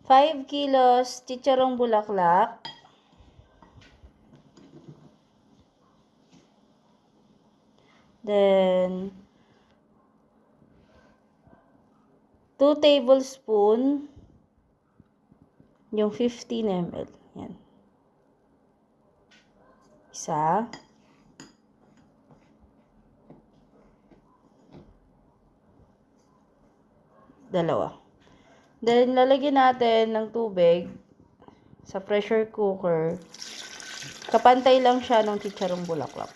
5 kilos chicharong bulaklak. Then, 2 tablespoon yung 15 ml. Yan. Isa. Dalawa. Then, lalagyan natin ng tubig sa pressure cooker. Kapantay lang siya ng chicharong bulaklak.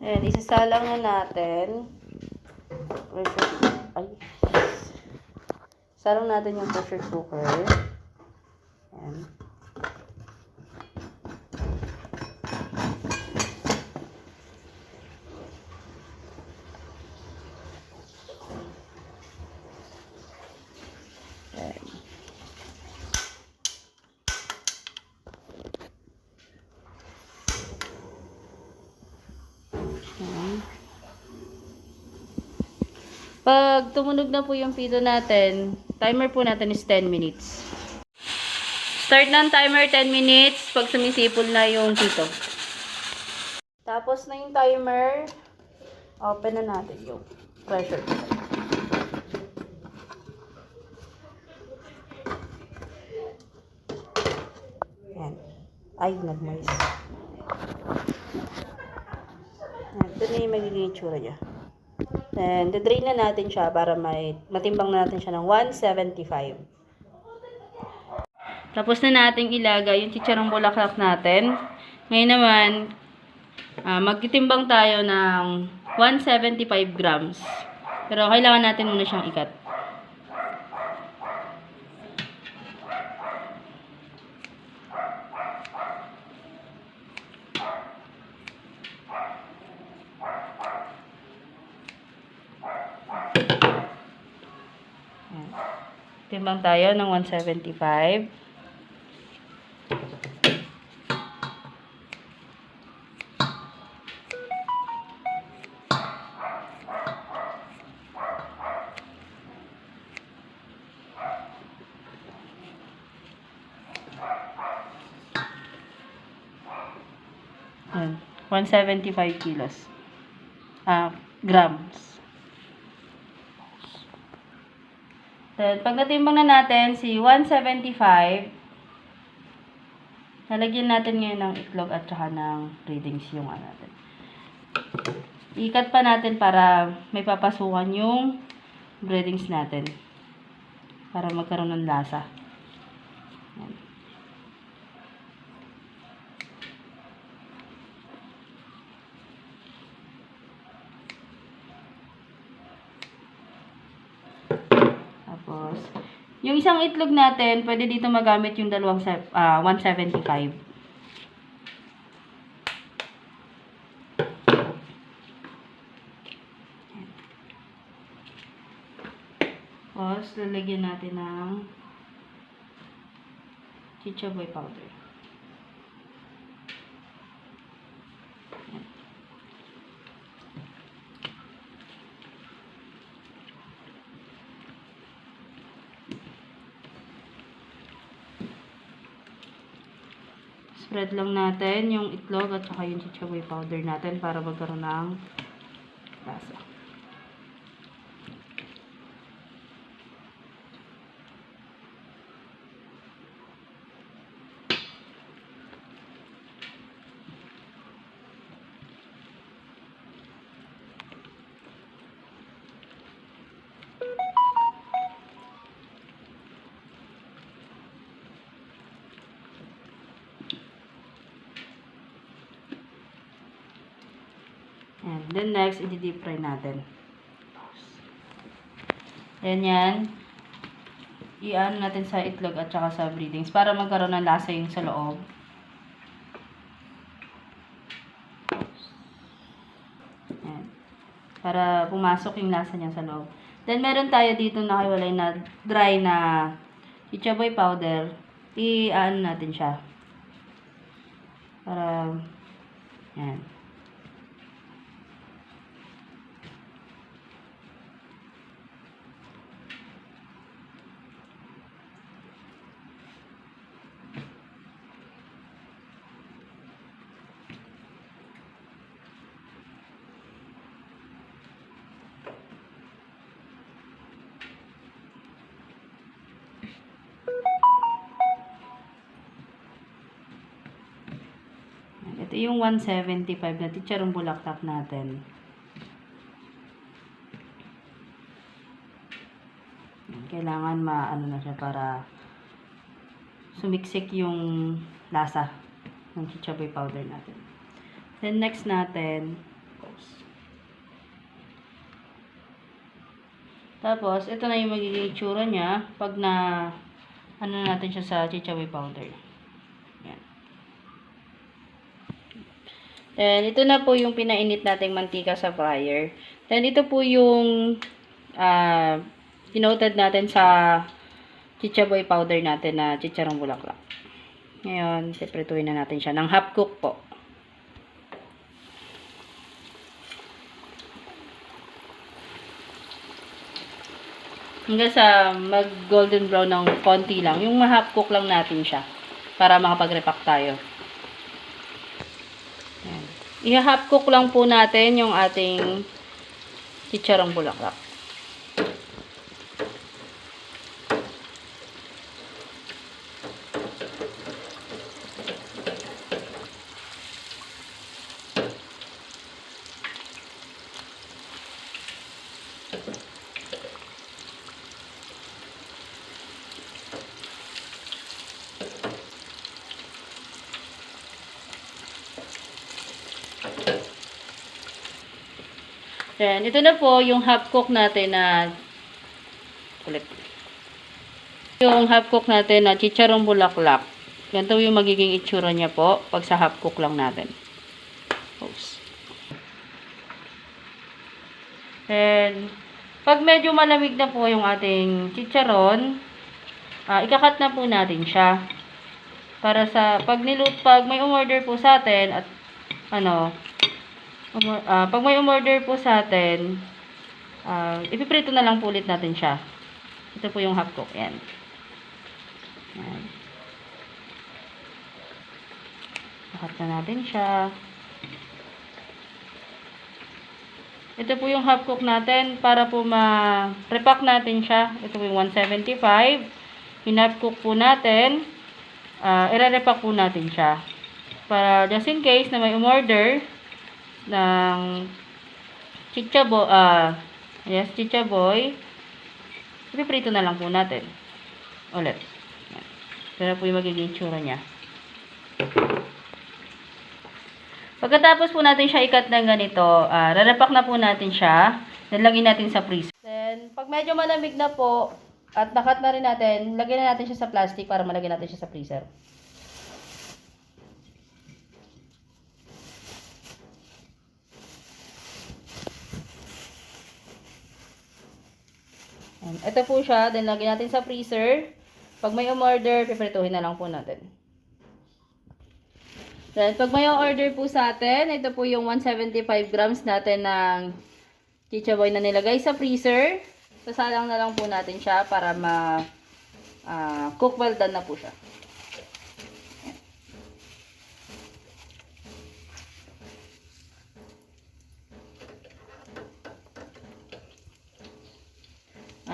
Ayan, isasalang na natin. Salang natin yung pressure cooker. Ayan. Ayan. Pag tumunog na po yung pito natin, timer po natin is 10 minutes. Start ng timer 10 minutes pag sumisipol na yung pito. Tapos na yung timer, open na natin yung pressure. Ayan. Ay, nag-moist. Ito na yung magiging itsura niya. Then, drain na natin siya para matimbang natin siya ng 175. Tapos na nating ilagay yung chicharong bulaklak natin. Ngayon naman, magtitimbang tayo ng 175 grams. Pero kailangan natin muna siyang ikat. Timbang tayo ng 175. Ayan, 175 kilos. Grams. Then, pag natimbang na natin si 175, nalagyan natin ngayon ng itlog at saka ng breadings yung natin. Ikat pa natin para may papasukan yung breadings natin. Para magkaroon ng lasa. Ayan. Tapos, yung isang itlog natin, pwede dito magamit yung 175. Tapos, lalagyan natin ng chichaboy powder. Spread lang natin yung itlog at saka yung chichaboy powder natin para magkaroon ng lasa. And then next, i-deep fry natin. Then yan, i-ano natin sa itlog at saka sa breadings para magkaroon ng lasa yung sa loob. Yan. Para pumasok yung lasa niya sa loob. Then meron tayo dito nakahiwalay na dry na chichaboy powder. I-ano natin siya. Para, yan. Ito yung 175 na chicharong bulaklak natin. Kailangan maano na siya para sumiksik yung lasa ng chichaboy powder natin. Then next natin, tapos ito na yung magiging itsura niya pag na ano natin siya sa chichaboy powder. Yan. Then ito na po yung pinainit nating mantika sa fryer. Then ito po yung dinoted natin sa chichaboy powder natin na chicharong bulaklak. Ngayon, sepretuhin na natin siya ng half cook po. Hanggang sa mag golden brown ng konti lang. Yung half cook lang natin siya para makapag-repack tayo. I-half cook lang po natin yung ating chicharong bulaklak. Then, ito na po yung half cook natin na yung half cook natin na chicharong bulaklak. Ganito yung magiging itsura niya po pag sa half cook lang natin. Then, pag medyo malamig na po yung ating chicharon, ikakat na po natin siya. Para sa pag may umorder po sa atin at pag may umorder po sa atin, ipiprito na lang po ulit natin siya. Ito po yung half cook. Yan. Yan. Lahat na natin siya. Ito po yung half cook natin para po ma-repack natin siya. Ito po yung 175. Half cook po natin. I-repack po natin siya. Para just in case na may umorder ng chichaboy, ipiprito na lang po natin ulit. Pero po yung magiging tsura niya. Pagkatapos po natin siya ikat ng ganito, rarapak na po natin siya, nalagyan natin sa freezer. Then, pag medyo malamig na po at nakat na rin natin, lagyan na natin siya sa plastic para malagyan natin siya sa freezer. Ito po siya. Then, lagyan natin sa freezer. Pag may umorder, piprituhin na lang po natin. Then, pag may order po sa atin, ito po yung 175 grams natin ng chichaboy na nilagay sa freezer. Sasalang na lang po natin siya para cook well done na po siya.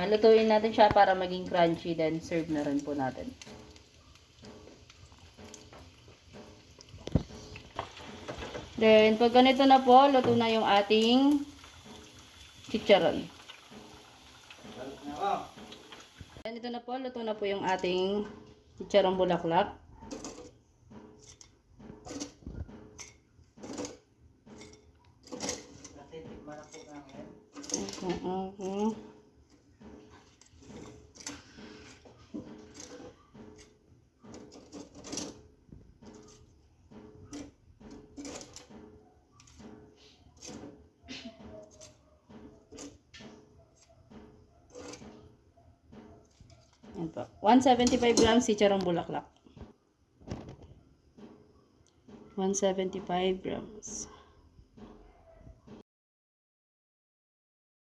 Lutuin natin siya para maging crunchy, then serve na rin po natin. Then, pag ganito na po, luto na yung ating chicharon. Ganito na po, luto na po yung ating chicharong bulaklak. Yan po. 175 grams chicharong bulaklak. 175 grams.